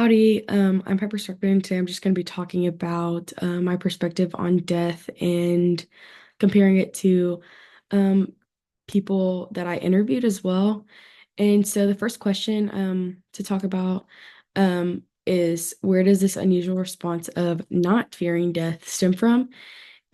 Howdy, I'm Pepper Strickland. Today I'm just going to be talking about my perspective on death and comparing it to um, people that I interviewed as well. And so the first question to talk about is where does this unusual response of not fearing death stem from?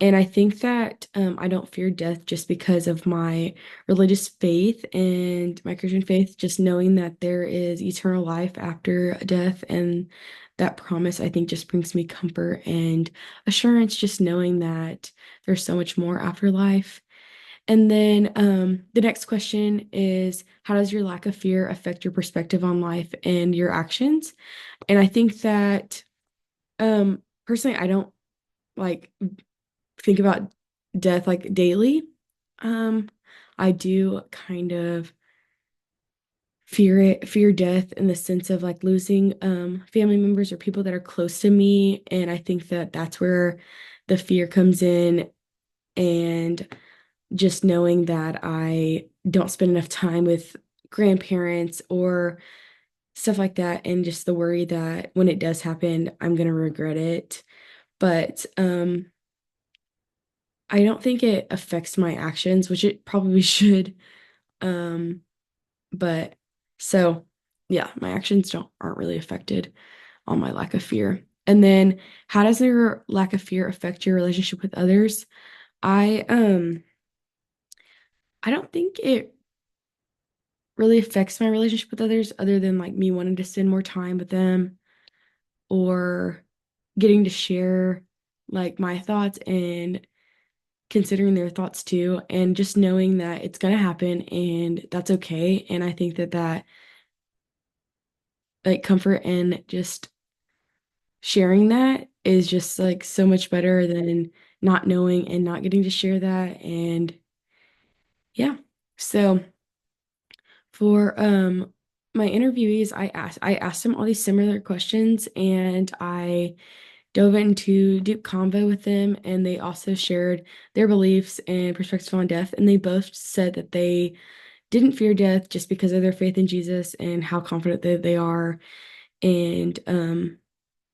And I think that I don't fear death just because of my religious faith and my Christian faith, just knowing that there is eternal life after death. And that promise, I think, just brings me comfort and assurance, just knowing that there's so much more after life. And then the next question is, how does your lack of fear affect your perspective on life and your actions? And I think that personally, I don't like think about death like daily. Um, I do kind of fear death in the sense of like losing family members or people that are close to me, and I think that that's where the fear comes in, and just knowing that I don't spend enough time with grandparents or stuff like that, and just the worry that when it does happen, I'm gonna regret it. But I don't think it affects my actions, which it probably should. Um, but so yeah, my actions don't aren't really affected on my lack of fear. And then how does your lack of fear affect your relationship with others? I um I don't think it really affects my relationship with others other than like me wanting to spend more time with them or getting to share like my thoughts and considering their thoughts too, and just knowing that it's gonna happen and that's okay. And I think that like comfort and just sharing that is just like so much better than not knowing and not getting to share that. And yeah, so for my interviewees, I asked them all these similar questions, and I dove into deep convo with them, and they also shared their beliefs and perspective on death, and they both said that they didn't fear death just because of their faith in Jesus and how confident they are, and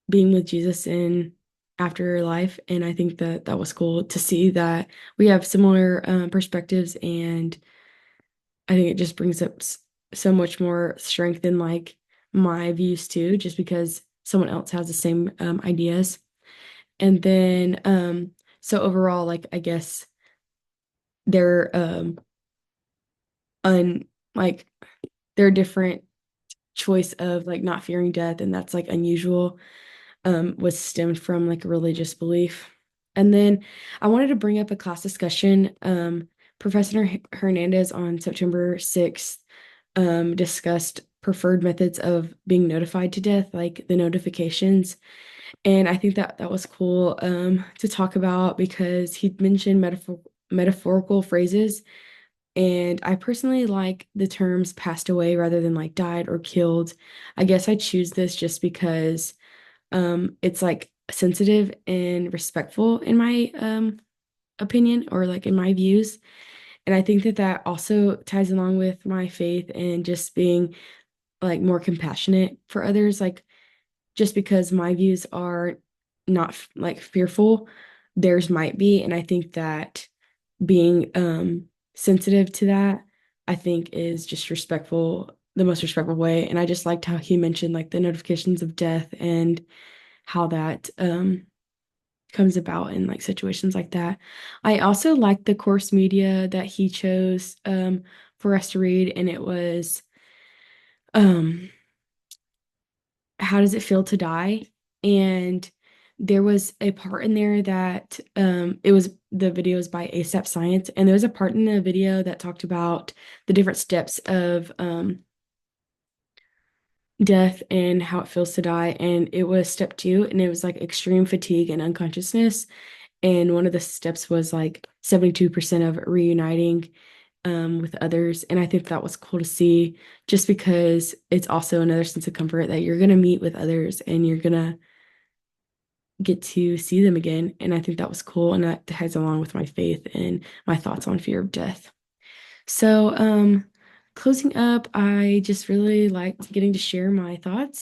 being with Jesus in after life. And I think that that was cool to see that we have similar perspectives, and I think it just brings up so much more strength in like my views too, just because someone else has the same ideas. And then so overall, like I guess they're un like they're different choice of like not fearing death, and that's like unusual, was stemmed from like a religious belief. And then I wanted to bring up a class discussion. Professor Hernandez on September 6th discussed preferred methods of being notified to death, like the notifications. And I think that that was cool to talk about because he mentioned metaphorical phrases. And I personally like the terms passed away rather than like died or killed. I guess I choose this just because it's like sensitive and respectful in my opinion, or like in my views. And I think that that also ties along with my faith and just being like more compassionate for others. Like just because my views are not like fearful, theirs might be. And I think that being sensitive to that, I think is just respectful, the most respectful way. And I just liked how he mentioned like the notifications of death and how that comes about in like situations like that. I also liked the course media that he chose for us to read, and it was um How Does It Feel to Die? And there was a part in there that it was the videos by ASAP Science, and there was a part in the video that talked about the different steps of death and how it feels to die. And it was step two, and it was like extreme fatigue and unconsciousness. And one of the steps was like 72% of reuniting with others. And I think that was cool to see just because it's also another sense of comfort that you're going to meet with others and you're going to get to see them again. And I think that was cool. And that ties along with my faith and my thoughts on fear of death. So, closing up, I just really liked getting to share my thoughts.